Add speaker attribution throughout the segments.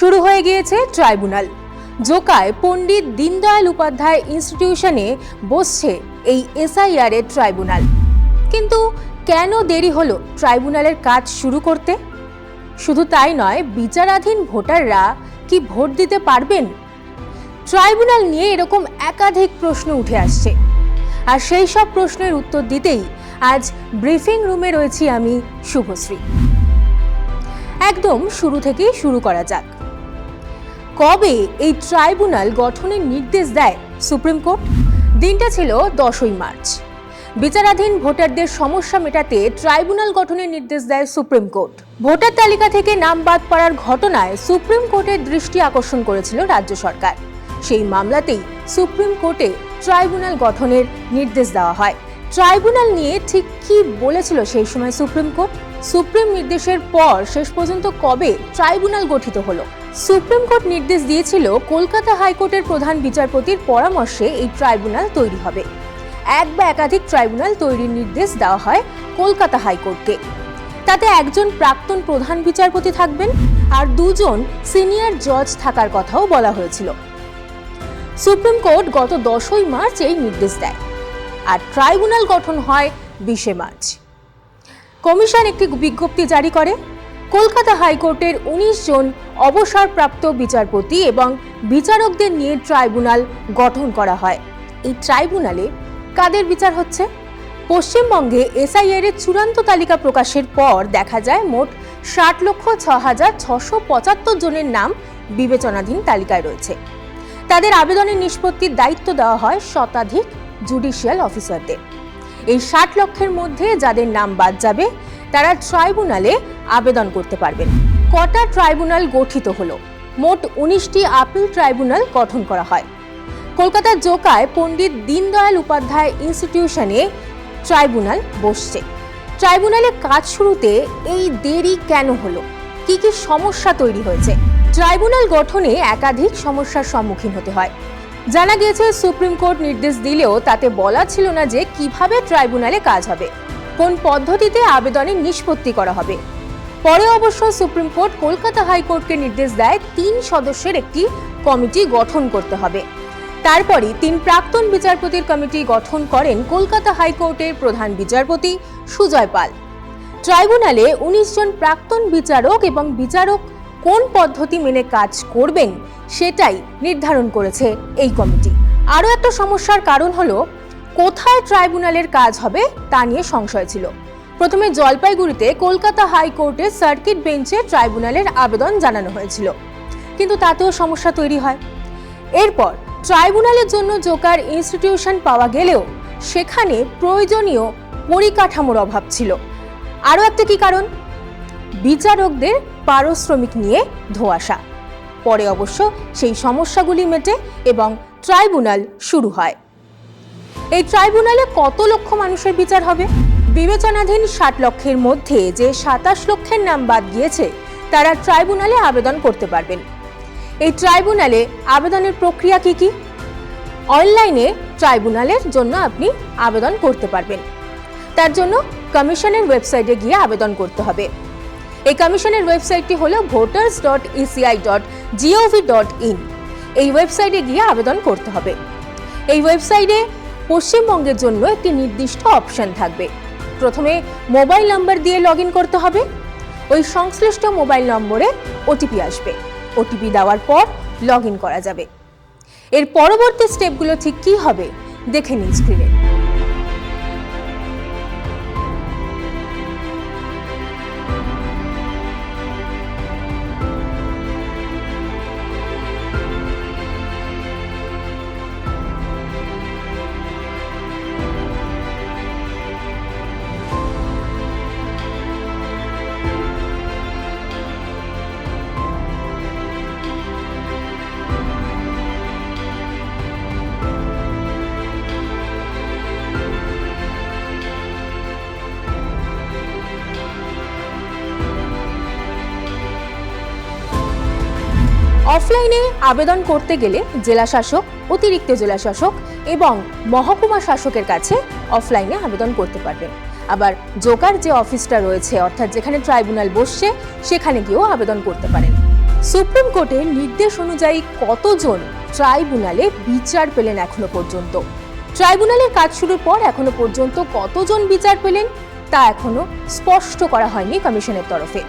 Speaker 1: শুরু হয়ে গিয়েছে ট্রাইব্যুনাল। জোকায় পণ্ডিত দীনদয়াল উপাধ্যায় ইনস্টিটিউশনে বসছে এই এসআইআর এর ট্রাইব্যুনাল। কিন্তু কেন দেরি হলো ট্রাইব্যুনালের কাজ শুরু করতে? শুধু তাই নয়, বিচারাধীন ভোটাররা কি ভোট দিতে পারবেন? ট্রাইব্যুনাল নিয়ে এরকম একাধিক প্রশ্ন উঠে আসছে, আর সেই সব প্রশ্নের উত্তর দিতেই আজ ব্রিফিং রুমে রয়েছি আমি, শুভশ্রী। একদম শুরু থেকেই শুরু করা যাক। কবে এই ট্রাইব্যুনাল গঠনের নির্দেশ দেয় সুপ্রিম কোর্ট? দিনটা ছিল 10ই মার্চ। বিচারাধীন ভোটারদের সমস্যা মেটাতে ট্রাইব্যুনাল গঠনের নির্দেশ দেয় সুপ্রিম কোর্ট। ভোটার তালিকা থেকে নাম বাদ পড়ার ঘটনায় সুপ্রিম কোর্টের দৃষ্টি আকর্ষণ করেছিল রাজ্য সরকার। সেই মামলাতেই সুপ্রিম কোর্টে ট্রাইব্যুনাল গঠনের নির্দেশ দেওয়া হয়। ট্রাইব্যুনাল নিয়ে ঠিক কি বলেছিল সেই সময় সুপ্রিম কোর্ট? সুপ্রিম নির্দেশের পর শেষ পর্যন্ত কবে ট্রাইব্যুনাল গঠিত হলো? সুপ্রিম কোর্ট নির্দেশ দিয়েছিল কলকাতা হাইকোর্টের প্রধান বিচারপতির পরামর্শে এই ট্রাইব্যুনাল তৈরি হবে। এক বা একাধিক ট্রাইব্যুনাল তৈরির নির্দেশ দেওয়া হয় কলকাতা হাইকোর্টকে। তাতে একজন প্রাক্তন প্রধান বিচারপতি থাকবেন আর দুজন সিনিয়র জজ থাকার কথাও বলা হয়েছিল। সুপ্রিম কোর্ট গত 10ই মার্চ এই নির্দেশ দেয়, আর ট্রাইব্যুনাল গঠন হয় 20শে মার্চ। কমিশন একটি বিজ্ঞপ্তি জারি করে। কলকাতা হাইকোর্টের 19 জন অবসরপ্রাপ্ত বিচারপতি এবং বিচারকদের নিয়ে ট্রাইব্যুনাল গঠন করা হয়। এই ট্রাইব্যুনালে কাদের বিচার হচ্ছে? পশ্চিমবঙ্গে এসআইআর এর চূড়ান্ত তালিকা প্রকাশের পর দেখা যায় মোট 60,06,675 জনের নাম বিবেচনাধীন তালিকায় রয়েছে। তাদের আবেদনের নিষ্পত্তির দায়িত্ব দেওয়া হয় শতাধিক জুডিশিয়াল অফিসারদের। এই 60 লক্ষের মধ্যে যাদের নাম বাদ যাবে তারা ট্রাইব্যুনালে আবেদন করতে পারবেন। কটা ট্রাইব্যুনাল গঠিত হলো? মোট 19টি আপিল ট্রাইব্যুনাল গঠন করা হয়। কলকাতার জোকায় পণ্ডিত দীনদয়াল উপাধ্যায় ইনস্টিটিউশনে ট্রাইব্যুনাল বসছে। ট্রাইব্যুনালের কাজ শুরুতে এই দেরি কেন হলো? কি কি সমস্যা তৈরি হয়েছে? ট্রাইব্যুনাল গঠনে একাধিক সমস্যার সম্মুখীন হতে হয়। জানা গিয়েছে সুপ্রিম কোর্ট নির্দেশ দিলেও তাতে বলা ছিল না যে কিভাবে ট্রাইব্যুনালে কাজ হবে, কোন পদ্ধতিতে আবেদনের নিষ্পত্তি করা হবে। পরে অবশ্য সুপ্রিম কোর্ট কলকাতা হাইকোর্টকে নির্দেশ দেয় 3 সদস্যের একটি কমিটি গঠন করতে হবে। তারপরই 3 প্রাক্তন বিচারপতির কমিটি গঠন করেন কলকাতা হাইকোর্টের প্রধান বিচারপতি সুজয় পাল। ট্রাইব্যুনালে 19 জন প্রাক্তন বিচারক এবং বিচারক কোন পদ্ধতি মেনে কাজ করবেন সেটাই নির্ধারণ করেছে এই কমিটি। আরও একটা সমস্যার কারণ হলো কোথায় ট্রাইব্যুনালের কাজ হবে তা নিয়ে সংশয় ছিল। প্রথমে জলপাইগুড়িতে কলকাতা হাইকোর্টের সার্কিট বেঞ্চে ট্রাইব্যুনালের আবেদন জানানো হয়েছিল, কিন্তু তাতেও সমস্যা তৈরি হয়। এরপর ট্রাইব্যুনালের জন্য জোকার ইনস্টিটিউশন পাওয়া গেলেও সেখানে প্রয়োজনীয় পরিকাঠামোর অভাব ছিল। আরও একটা কি কারণ? বিচারকদের পারিশ্রমিক নিয়ে ধোঁয়াশা। পরে অবশ্য সেই সমস্যাগুলি মেটে এবং ট্রাইব্যুনাল শুরু হয়। এই ট্রাইব্যুনালে কত লক্ষ মানুষের বিচার হবে? বিবেচনাধীন 60 লক্ষের মধ্যে যে 27 লক্ষের নাম বাদ গিয়েছে তারা ট্রাইব্যুনালে আবেদন করতে পারবেন। এই ট্রাইব্যুনালে আবেদনের প্রক্রিয়া কি কি? অনলাইনে ট্রাইব্যুনালের জন্য আপনি আবেদন করতে পারবেন। তার জন্য কমিশনের ওয়েবসাইটে গিয়ে আবেদন করতে হবে। এই কমিশনের ওয়েবসাইটটি হলো voters.eci.gov.in। এই ওয়েবসাইটে গিয়ে আবেদন করতে হবে। এই ওয়েবসাইটে পশ্চিমবঙ্গের জন্য একটি নির্দিষ্ট অপশন থাকবে। প্রথমে মোবাইল নম্বর দিয়ে লগইন করতে হবে। ওই সংশ্লিষ্ট মোবাইল নম্বরে ওটিপি আসবে। ওটিপি দেওয়ার পর লগইন করা যাবে। এর পরবর্তী স্টেপগুলো ঠিক কী হবে দেখে নিন স্ক্রিনে। অফলাইনে আবেদন করতে গেলে জেলা শাসক, অতিরিক্ত জেলা শাসক এবং মহকুমা শাসকের কাছে অফলাইনে আবেদন করতে পারবেন। আবার জোকার যে অফিসটা রয়েছে অর্থাৎ যেখানে ট্রাইব্যুনাল বসছে সেখানে গিয়েও আবেদন করতে পারেন। সুপ্রিম কোর্টের নির্দেশ অনুযায়ী কতজন ট্রাইব্যুনালে বিচার পেলেন এখনো পর্যন্ত? ট্রাইব্যুনালের কাজ শুরুর পর এখনো পর্যন্ত কতজন বিচার পেলেন তা এখনো স্পষ্ট করা হয়নি কমিশনের তরফে।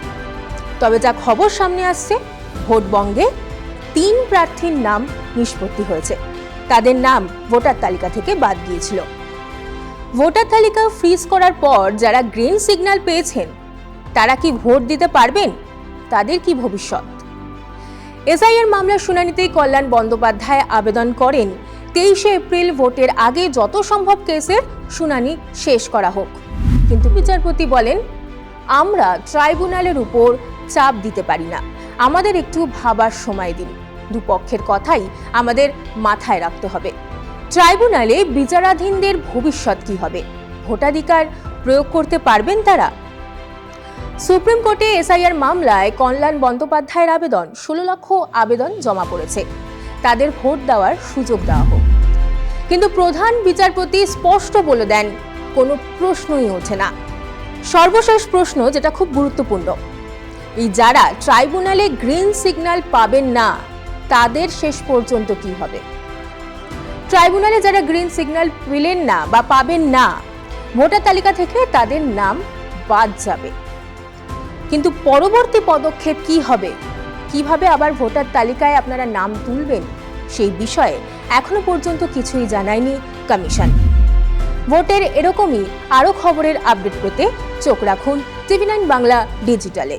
Speaker 1: তবে যা খবর সামনে আসছে, ভোটবঙ্গে 3 প্রার্থীর নাম নিষ্পত্তি হয়েছে। তাদের নাম ভোটার তালিকা থেকে বাদ গিয়েছিল। ভোটার তালিকা ফ্রিজ করার পর যারা গ্রিন সিগন্যাল পেয়েছেন তারা কি ভোট দিতে পারবেন? তাদের কি ভবিষ্যৎ? এসআইআর মামলার শুনানিতেই কল্যাণ বন্দ্যোপাধ্যায় আবেদন করেন 23শে এপ্রিল ভোটের আগে যত সম্ভব কেসের শুনানি শেষ করা হোক। কিন্তু বিচারপতি বলেন, আমরা ট্রাইব্যুনালের উপর চাপ দিতে পারি না, আমাদের একটু ভাবার সময় দিন। দুপক্ষের কথাই আমাদের মাথায় রাখতে হবে। ট্রাইব্যুনালে বিচারাধীনদের ভবিষ্যৎ কি হবে? ভোটাধিকার প্রয়োগ করতে পারবেন তারা? সুপ্রিম কোর্টে এসআইআর মামলায় কল্যাণ বন্দ্যোপাধ্যায়ের আবেদন 16 লক্ষ আবেদন জমা পড়েছে। তাদের ভোট দেওয়ার সুযোগ দেওয়া হোক। কিন্তু প্রধান বিচারপতি স্পষ্ট বলে দেন, কোনো প্রশ্নই ওঠে না। সর্বশেষ প্রশ্ন, যেটা খুব গুরুত্বপূর্ণ, এই যারা ট্রাইব্যুনালে গ্রিন সিগন্যাল পাবেন না তাদের শেষ পর্যন্ত কি হবে? ট্রাইব্যুনালে যারা গ্রিন সিগন্যাল পেলেন না বা পাবেন না, ভোটার তালিকা থেকে তাদের নাম বাদ যাবে। কিন্তু পরবর্তী পদক্ষেপ কি হবে? কিভাবে আবার ভোটার তালিকায় আপনারা নাম তুলবেন, সেই বিষয়ে এখনো পর্যন্ত কিছুই জানায়নি কমিশন। ভোটের এরকমই আরো খবরের আপডেট পেতে চোখ রাখুন TV9 বাংলা ডিজিটালে।